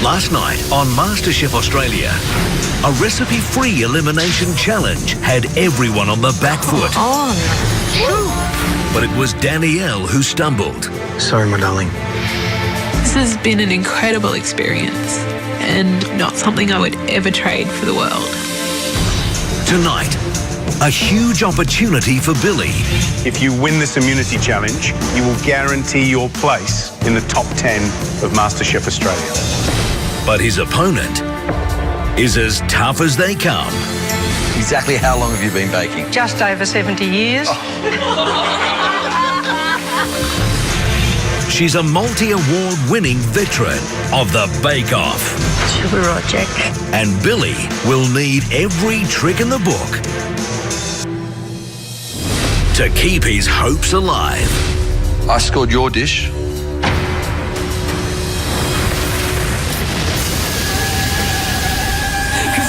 Last night on MasterChef Australia, a recipe-free elimination challenge had everyone on the back foot. But it was Danielle who stumbled. Sorry, my darling. This has been an incredible experience and not something I would ever trade for the world. Tonight, a huge opportunity for Billy. If you win this immunity challenge, you will guarantee your place in the top 10 of MasterChef Australia. But his opponent is as tough as they come. Exactly how long have you been baking? Just over 70 years. She's a multi-award winning veteran of the Bake Off. She'll be right, Jack. And Billy will need every trick in the book to keep his hopes alive. I scored your dish.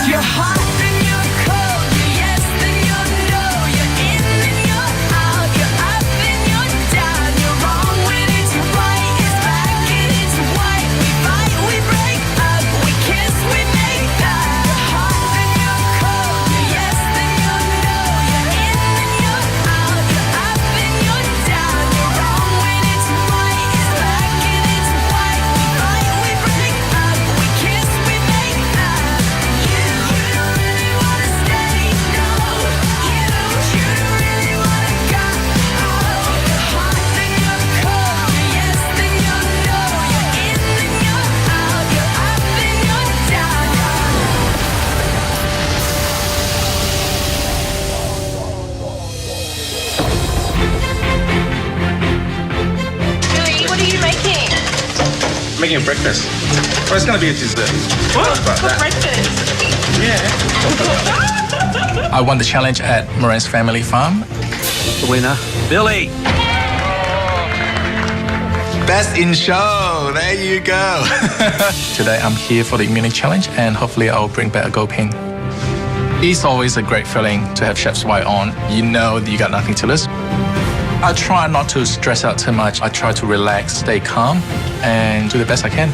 You're hot and you're cold, you're yes and you're no, you're in and you're out, you're up and you're down, you're wrong when it's right, it's black and it's white, we fight, we break up, we kiss, we make up. You're hot and you're cold, you're yes and you're no, you're in and you're out, you're up and you're down, you're wrong when it's right, it's black and it's white, we fight, we break up, we kiss, we make up. Making a breakfast. Well, it's going to be a dessert. What? For breakfast? Yeah. I won the challenge at Moran's Family Farm. The winner, Billy. Best in show. There you go. Today I'm here for the immunity challenge and hopefully I'll bring back a gold pin. It's always a great feeling to have Chef's White on. You know that you got nothing to lose. I try not to stress out too much. I try to relax, stay calm, and do the best I can.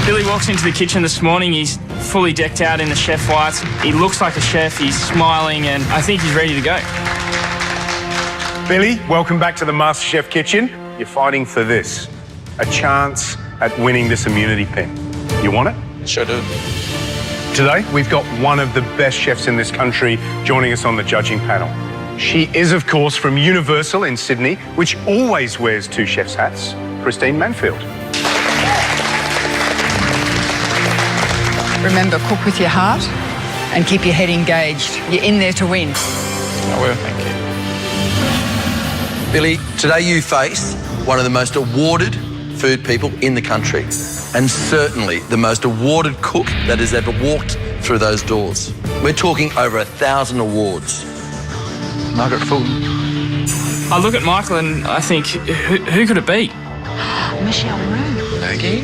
Billy walks into the kitchen this morning. He's fully decked out in the chef whites. He looks like a chef. He's smiling, and I think he's ready to go. Billy, welcome back to the MasterChef kitchen. You're fighting for this, a chance at winning this immunity pin. You want it? Sure do. Today, we've got one of the best chefs in this country joining us on the judging panel. She is, of course, from Universal in Sydney, which always wears two chef's hats, Christine Manfield. Remember, cook with your heart and keep your head engaged. You're in there to win. I will, thank you. Billy, today you face one of the most awarded food people in the country, and certainly the most awarded cook that has ever walked through those doors. We're talking over 1,000 awards. Margaret Fulton. I look at Michael and I think, who could it be? Michelle Roux. Okay.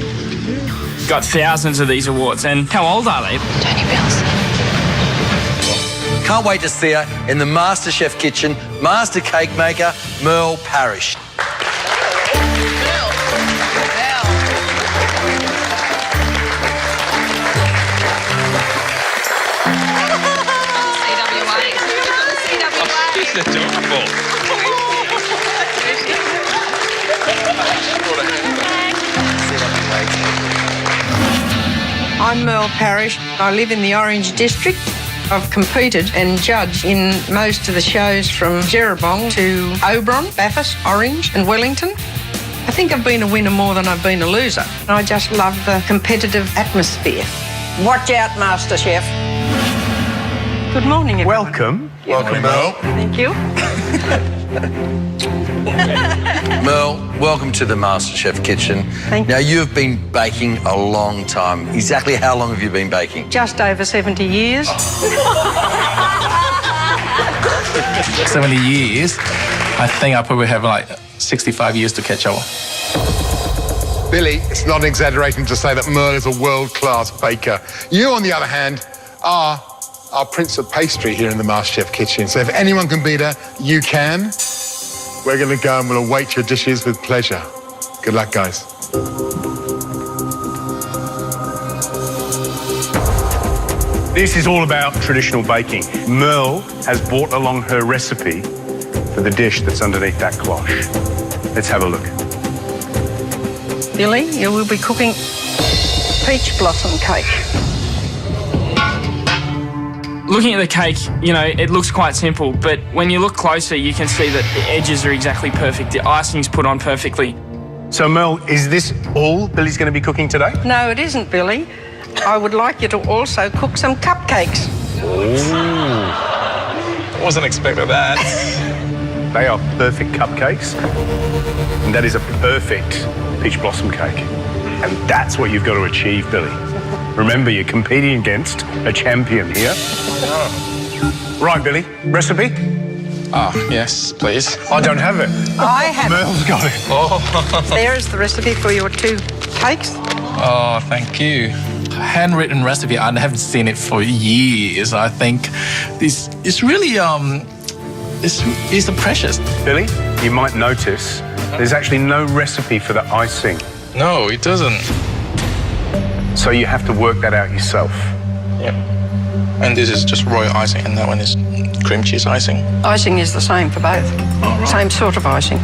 Got thousands of these awards, and how old are they? Tony Bells. Can't wait to see her in the MasterChef kitchen, master cake maker, Merle Parrish. She's adorable. I'm Merle Parrish. I live in the Orange District. I've competed and judged in most of the shows from Jerabong to Oberon, Bathurst, Orange and Wellington. I think I've been a winner more than I've been a loser. I just love the competitive atmosphere. Watch out, MasterChef. Good morning, everyone. Welcome. Welcome, Merle. Thank you. Merle, welcome to the MasterChef kitchen. Thank you. Now, you've been baking a long time. Exactly how long have you been baking? Just over 70 years. 70 years. I think I probably have like 65 years to catch up. Billy, it's not an exaggeration to say that Merle is a world-class baker. You, on the other hand, are our Prince of Pastry here in the MasterChef kitchen. So if anyone can beat her, you can. We're going to go and we'll await your dishes with pleasure. Good luck, guys. This is all about traditional baking. Merle has brought along her recipe for the dish that's underneath that cloche. Let's have a look. Billy, you will be cooking peach blossom cake. Looking at the cake, you know, it looks quite simple, but when you look closer, you can see that the edges are exactly perfect. The icing's put on perfectly. So, Merle, is this all Billy's going to be cooking today? No, it isn't, Billy. I would like you to also cook some cupcakes. I wasn't expecting that. They are perfect cupcakes, and that is a perfect peach blossom cake. And that's what you've got to achieve, Billy. Remember, you're competing against a champion here. Right, Billy, recipe? Ah, yes, please. I don't have it. I have it. Merle's got it. Oh, There is the recipe for your 2 cakes. oh, thank you. Handwritten recipe, I haven't seen it for years. I think this is really, it's precious. Billy, you might notice there's actually no recipe for the icing. No, it doesn't. So you have to work that out yourself. Yeah. And this is just royal icing, and that one is cream cheese icing. Icing is the same for both. Oh, right. Same sort of icing.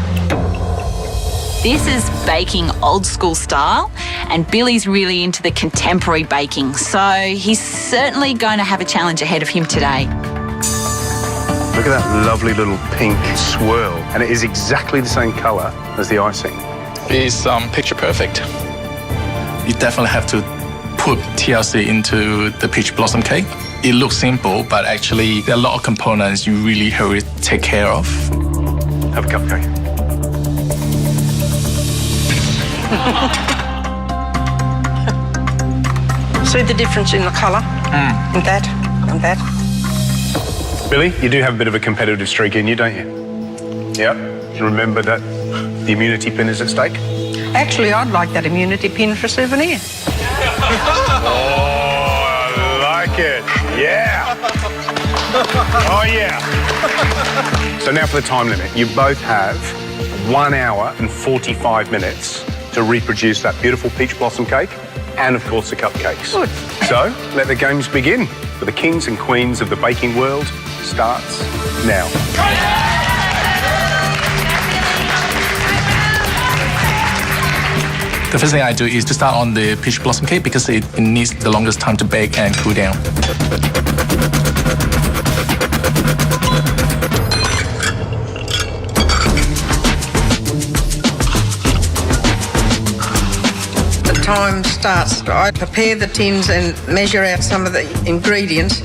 This is baking old school style, and Billy's really into the contemporary baking, so he's certainly going to have a challenge ahead of him today. Look at that lovely little pink swirl, and it is exactly the same colour as the icing. It's picture perfect. You definitely have to put TLC into the peach blossom cake. It looks simple, but actually there are a lot of components you really have to take care of. Have a cupcake. See the difference in the colour? And that, and that. Billy, you do have a bit of a competitive streak in you, don't you? Yep. You remember that the immunity pin is at stake? Actually, I'd like that immunity pin for a souvenir. Oh, I like it. Yeah. Oh, yeah. So now for the time limit. You both have 1 hour and 45 minutes to reproduce that beautiful peach blossom cake and, of course, the cupcakes. Good. So let the games begin. For the kings and queens of the baking world starts now. The first thing I do is to start on the peach blossom cake because it needs the longest time to bake and cool down. The time starts. I prepare the tins and measure out some of the ingredients,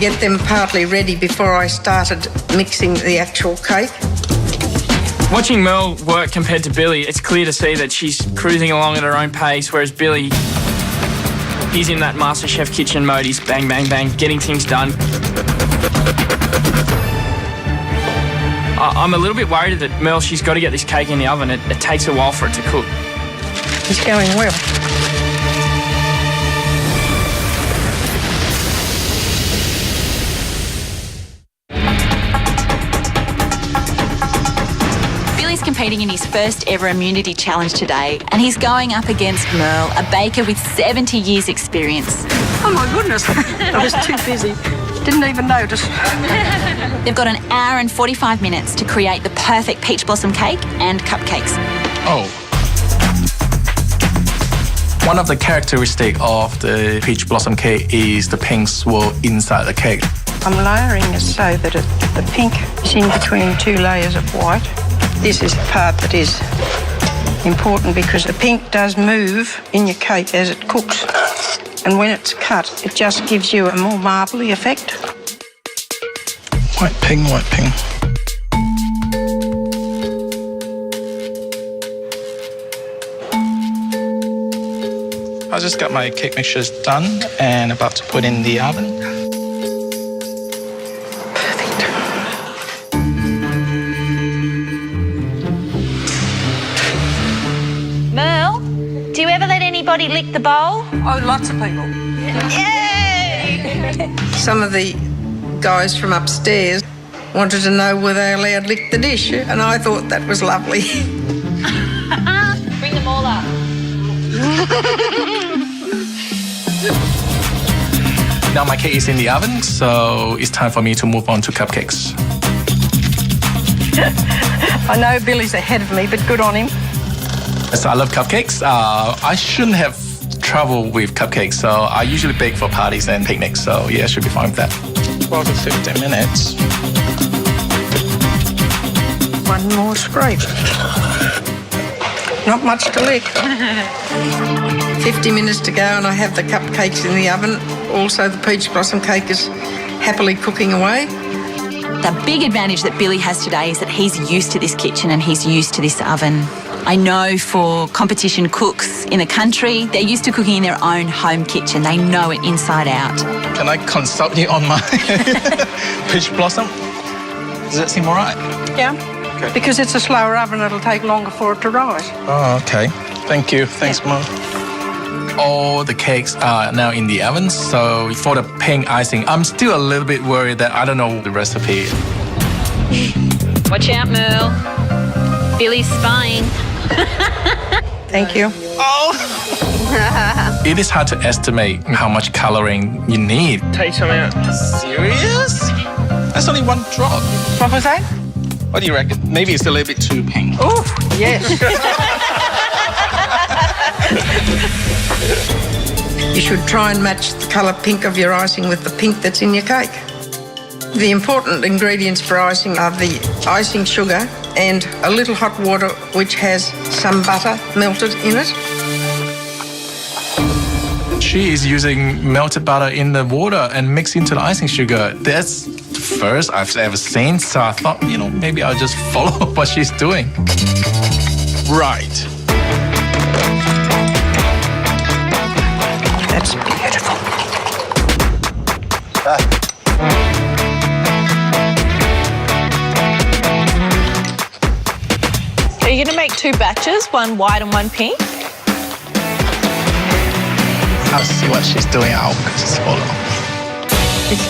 get them partly ready before I started mixing the actual cake. Watching Merle work compared to Billy, it's clear to see that she's cruising along at her own pace, whereas Billy, he's in that MasterChef kitchen mode. He's bang, bang, bang, getting things done. I'm a little bit worried that Merle, she's got to get this cake in the oven. It takes a while for it to cook. It's going well. Billy's competing in his first ever immunity challenge today, and he's going up against Merle, a baker with 70 years experience. Oh my goodness, I was too busy. Didn't even notice. They've got an hour and 45 minutes to create the perfect peach blossom cake and cupcakes. Oh. One of the characteristics of the peach blossom cake is the pink swirl inside the cake. I'm layering it so that the pink is in between 2 layers of white. This is the part that is important because the pink does move in your cake as it cooks. And when it's cut, it just gives you a more marbly effect. White pink, white pink. I just got my cake mixtures done and about to put in the oven. Merle, do you ever let anybody lick the bowl? Oh, lots of people. Yay! Some of the guys from upstairs wanted to know whether they allowed lick the dish, and I thought that was lovely. Bring them all up. Now my cake is in the oven, so it's time for me to move on to cupcakes. I know Billy's ahead of me, but good on him. So I love cupcakes. I shouldn't have trouble with cupcakes, so I usually bake for parties and picnics, so yeah, I should be fine with that. 12 to 15 minutes. One more scrape. Not much to lick. 50 minutes to go and I have the cupcakes in the oven. Also, the peach blossom cake is happily cooking away. The big advantage that Billy has today is that he's used to this kitchen and he's used to this oven. I know for competition cooks in the country, they're used to cooking in their own home kitchen. They know it inside out. Can I consult you on my peach blossom? Does that seem all right? Yeah. Okay. Because it's a slower oven, it'll take longer for it to rise. Oh, okay. Thank you. Thanks, Mom. All the cakes are now in the oven, so for the pink icing, I'm still a little bit worried that I don't know the recipe. Watch out, Merle. Billy's spying. Thank you. Oh! It is hard to estimate how much coloring you need. Take some out. Serious? That's only one drop. What was that? What do you reckon? Maybe it's a little bit too pink. Oh, yes. You should try and match the colour pink of your icing with the pink that's in your cake. The important ingredients for icing are the icing sugar and a little hot water which has some butter melted in it. She is using melted butter in the water and mixed into the icing sugar. That's the first I've ever seen, so I thought, maybe I'll just follow what she's doing. Right. That's beautiful. Are you going to make 2 batches, one white and one pink? I'll see what she's doing. I'll just follow.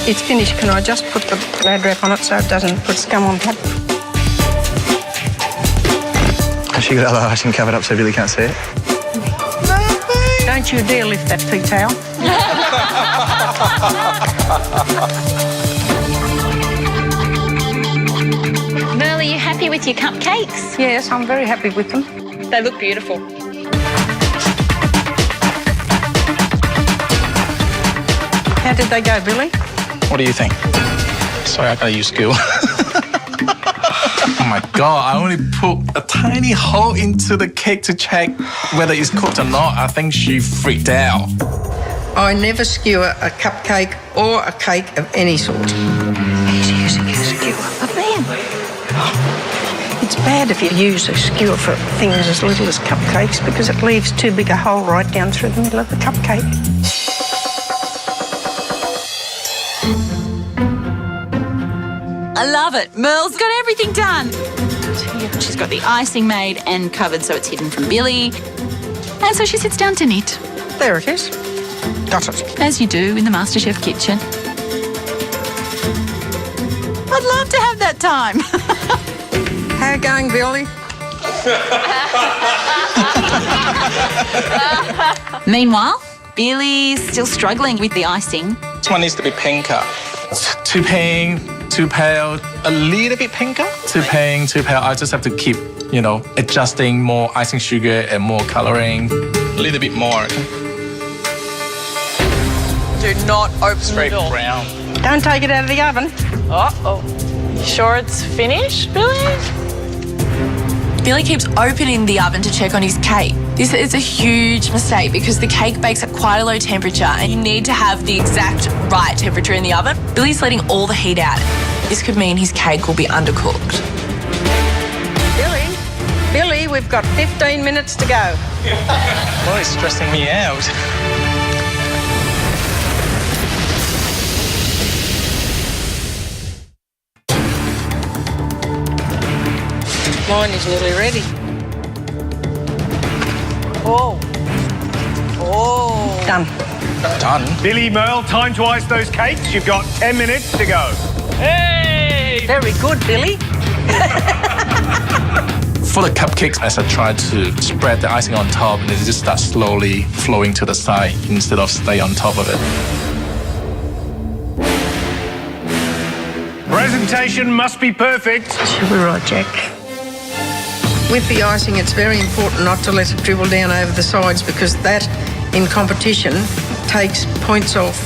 It's finished. Can I just put the glad wrap on it so it doesn't put scum on top? Has she got other icing covered up so Billy can't see it? Don't you dare lift that tea towel. Merle, are you happy with your cupcakes? Yes, I'm very happy with them. They look beautiful. How did they go, Billy? What do you think? Sorry, I gotta use skill. Oh my God, I only put a tiny hole into the cake to check whether it's cooked or not. I think she freaked out. I never skewer a cupcake or a cake of any sort. He's using a skewer. Up there. It's bad if you use a skewer for things as little as cupcakes because it leaves too big a hole right down through the middle of the cupcake. I love it. Merle's got everything done. She's got the icing made and covered so it's hidden from Billy. And so she sits down to knit. There it is. Got it. As you do in the MasterChef kitchen. I'd love to have that time. How you going, Billy? Meanwhile, Billy's still struggling with the icing. This one needs to be pinker. Too pink, too pale, a little bit pinker. Too pink, too pale. I just have to keep, adjusting more icing sugar and more coloring. A little bit more. Do not open Straight the door. brown. Don't take it out of the oven. Uh-oh. You sure it's finished, Billy? Billy keeps opening the oven to check on his cake. This is a huge mistake because the cake bakes at quite a low temperature and you need to have the exact right temperature in the oven. Billy's letting all the heat out. This could mean his cake will be undercooked. Billy, we've got 15 minutes to go. Well, it's stressing me out. Mine is nearly ready. Oh. Oh. Done. Done. Billy, Merle, time to ice those cakes. You've got 10 minutes to go. Hey! Very good, Billy. For the cupcakes, as I try to spread the icing on top, and it just starts slowly flowing to the side instead of stay on top of it. Presentation must be perfect. Should we write, Jack? With the icing, it's very important not to let it dribble down over the sides because that, in competition, takes points off.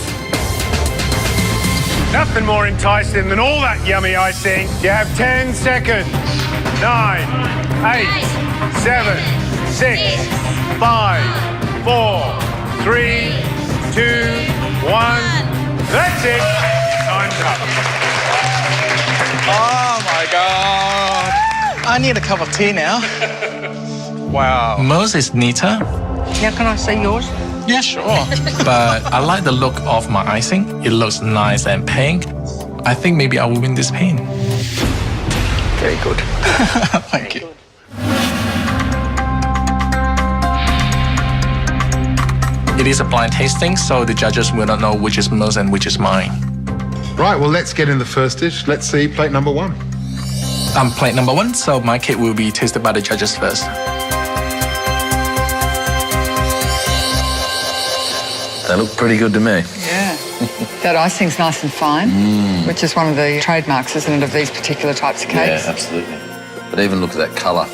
Nothing more enticing than all that yummy icing. You have 10 seconds. 9, 8, 7, 6, 5, 4, 3, 2, 1. That's it. Time's up. Oh my God. I need a cup of tea now. Wow. Most is neater. Now, can I see yours? Yeah, sure. But I like the look of my icing. It looks nice and pink. I think maybe I will win this pain. Very good. Thank you. It is a blind tasting, so the judges will not know which is Mo's and which is mine. Right, well, let's get in the first dish. Let's see plate number 1. I'm plate number 1, so my cake will be tasted by the judges first. They look pretty good to me. Yeah. That icing's nice and fine, which is one of the trademarks, isn't it, of these particular types of cakes? Yeah, absolutely. But even look at that colour.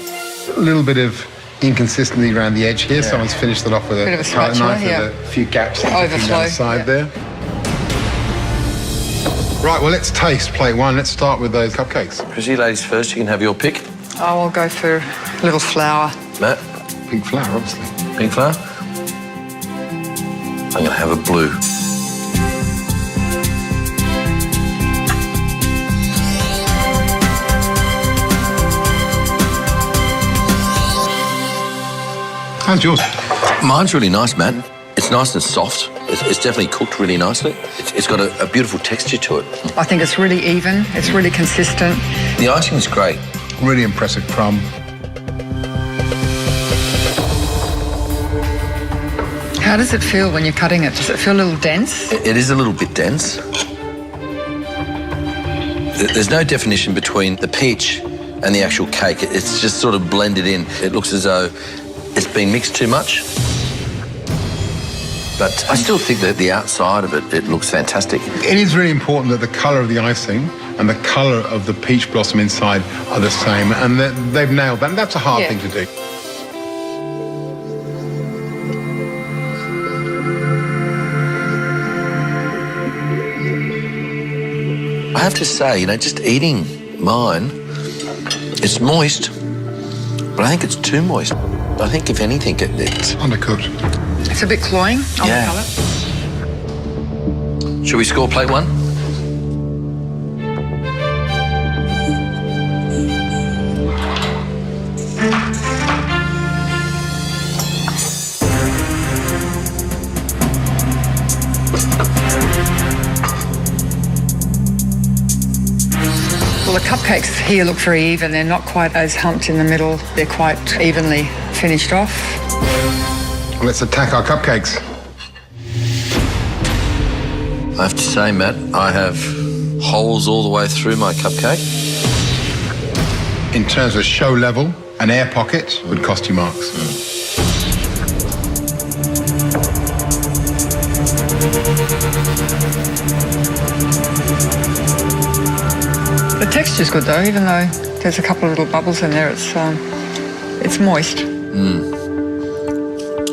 A little bit of inconsistency around the edge here. Someone's finished it off with Bit of a spatula, knife yeah. with a few gaps Overflow, down the side there. Right, well, let's taste plate 1. Let's start with those cupcakes. Chrissy, ladies first, you can have your pick. Oh, I'll go for a little flour. Matt, Pink flour, obviously. pink flower. I'm going to have a blue. How's yours? Mine's really nice, Matt. It's nice and soft. It's definitely cooked really nicely. It's got a beautiful texture to it. I think it's really even. It's really consistent. The icing's great. Really impressive crumb. How does it feel when you're cutting it? Does it feel a little dense? It is a little bit dense. There's no definition between the peach and the actual cake. It's just sort of blended in. It looks as though it's been mixed too much. But I still think that the outside of it looks fantastic. It is really important that the colour of the icing and the colour of the peach blossom inside are the same, and they've nailed that. And that's a hard thing to do. I have to say, just eating mine, it's moist, but I think it's too moist. I think, if anything, it's undercooked. It's a bit cloying on Yeah. the palate. Should we score plate 1? Well, the cupcakes here look very even. They're not quite as humped in the middle. They're quite evenly finished off. Let's attack our cupcakes. I have to say, Matt, I have holes all the way through my cupcake. In terms of show level, an air pocket would cost you marks. The texture's good though, even though there's a couple of little bubbles in there. It's moist.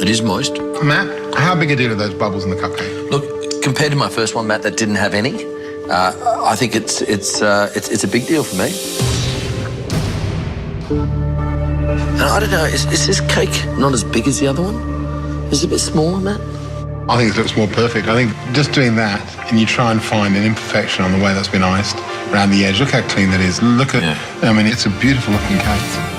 It is moist. Matt, how big a deal are those bubbles in the cupcake? Look, compared to my first one, Matt, that didn't have any, I think it's a big deal for me. And I don't know, is this cake not as big as the other one? Is it a bit smaller, Matt? I think it looks more perfect. I think just doing that, and you try and find an imperfection on the way that's been iced around the edge. Look how clean that is. Look at, I mean, it's a beautiful looking cake.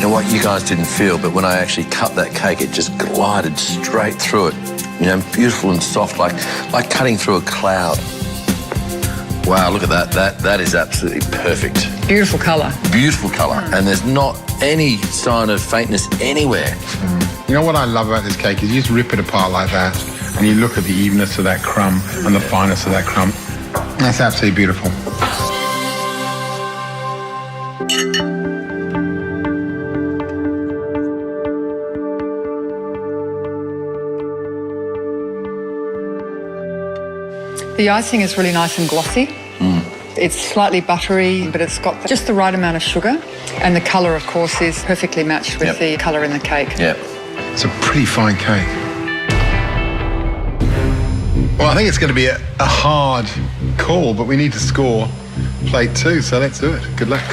And what you guys didn't feel, but when I actually cut that cake, it just glided straight through it. Beautiful and soft, like cutting through a cloud. Wow, look at that. That is absolutely perfect. Beautiful colour. Beautiful colour. And there's not any sign of faintness anywhere. You know what I love about this cake is you just rip it apart like that and you look at the evenness of that crumb and the fineness of that crumb. That's absolutely beautiful. The icing is really nice and glossy. It's slightly buttery, but it's got just the right amount of sugar. And the colour, of course, is perfectly matched with the colour in the cake. Yeah. It's a pretty fine cake. Well, I think it's going to be a hard call, but we need to score plate 2, so let's do it. Good luck.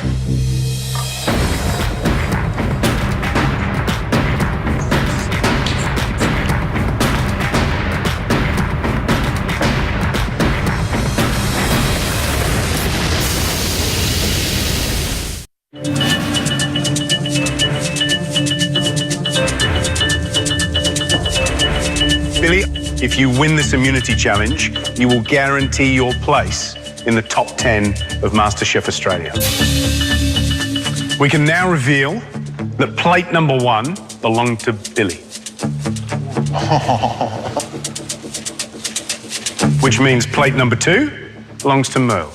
Billy, if you win this immunity challenge, you will guarantee your place in the top 10 of MasterChef Australia. We can now reveal that plate number 1 belonged to Billy. Which means plate number 2 belongs to Merle.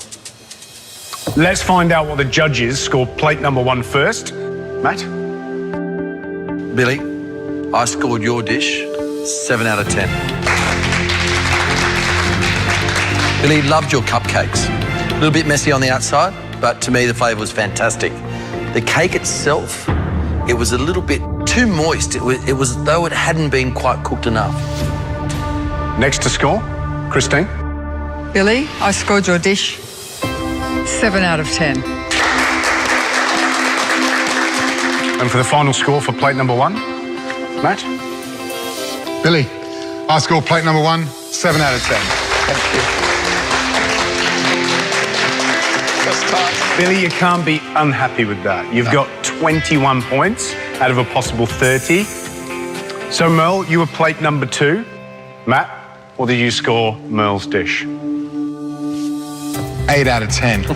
Let's find out what the judges scored plate number 1 first. Matt? Billy, I scored your dish 7 out of 10. Billy, loved your cupcakes. A little bit messy on the outside, but to me the flavour was fantastic. The cake itself, it was a little bit too moist. It was as though it hadn't been quite cooked enough. Next to score, Christine? Billy, I scored your dish 7 out of 10. And for the final score for plate number 1, Matt? Billy, I scored plate number 1, 7 out of 10. Thank you. That's tight. Billy, you can't be unhappy with that. You've got 21 points out of a possible 30. So, Merle, you were plate number 2. Matt, what did you score Merle's dish? 8 out of 10.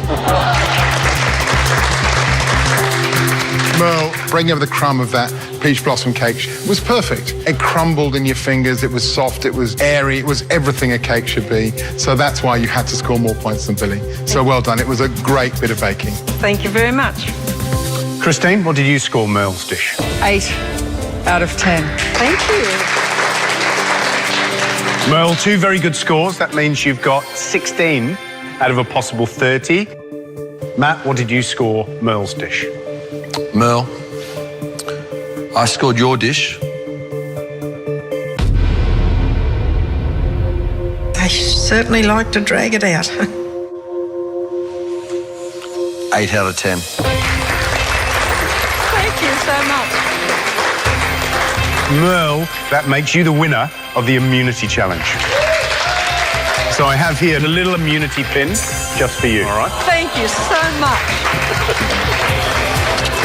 Merle, breaking over the crumb of that peach blossom cake was perfect. It crumbled in your fingers, it was soft, it was airy, it was everything a cake should be. So that's why you had to score more points than Billy. So well done, it was a great bit of baking. Thank you very much. Christine, what did you score Merle's dish? 8 out of 10. Thank you. Merle, 2 very good scores. That means you've got 16 out of a possible 30. Matt, what did you score Merle's dish? Merle, I scored your dish. They certainly like to drag it out. 8 out of 10. Thank you so much. Merle, that makes you the winner of the immunity challenge. So I have here a little immunity pin just for you. All right. Thank you so much.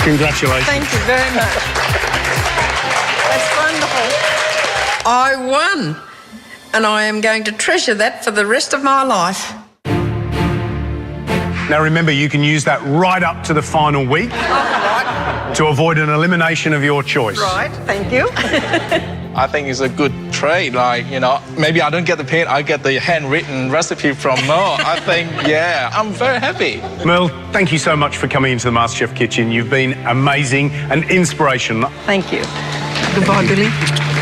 Congratulations. Thank you very much. That's wonderful. I won, and I am going to treasure that for the rest of my life. Now remember, you can use that right up to the final week to avoid an elimination of your choice. Right, thank you. I think it's a good trade. Like, you know, maybe I don't get the pin, I get the handwritten recipe from Merle. I think, yeah, I'm very happy. Merle, thank you so much for coming into the MasterChef kitchen. You've been amazing and inspirational. Thank you. Goodbye, Billy.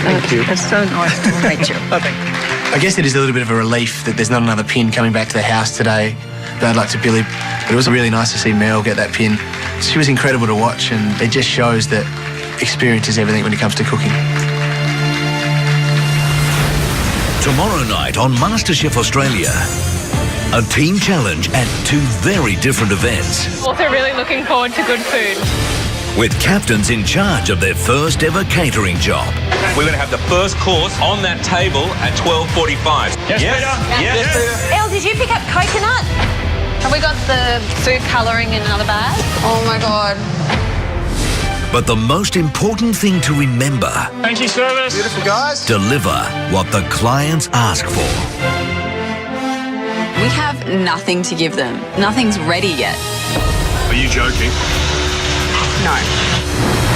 Thank you. It's so nice to meet you. I guess it is a little bit of a relief that there's not another pin coming back to the house today. Bad luck to Billy, but it was really nice to see Mel get that pin. She was incredible to watch, and it just shows that experience is everything when it comes to cooking. Tomorrow night on MasterChef Australia, a team challenge and 2 very different events. Also really looking forward to good food. With captains in charge of their first ever catering job. We're going to have the first course on that table at 12:45. Yes, Peter? Yes, Peter? Elle, did you pick up coconut? Have we got the food colouring in another bag? Oh my God. But the most important thing to remember, Thank you, service. Beautiful, guys. deliver what the clients ask for. We have nothing to give them. Nothing's ready yet. Are you joking? No.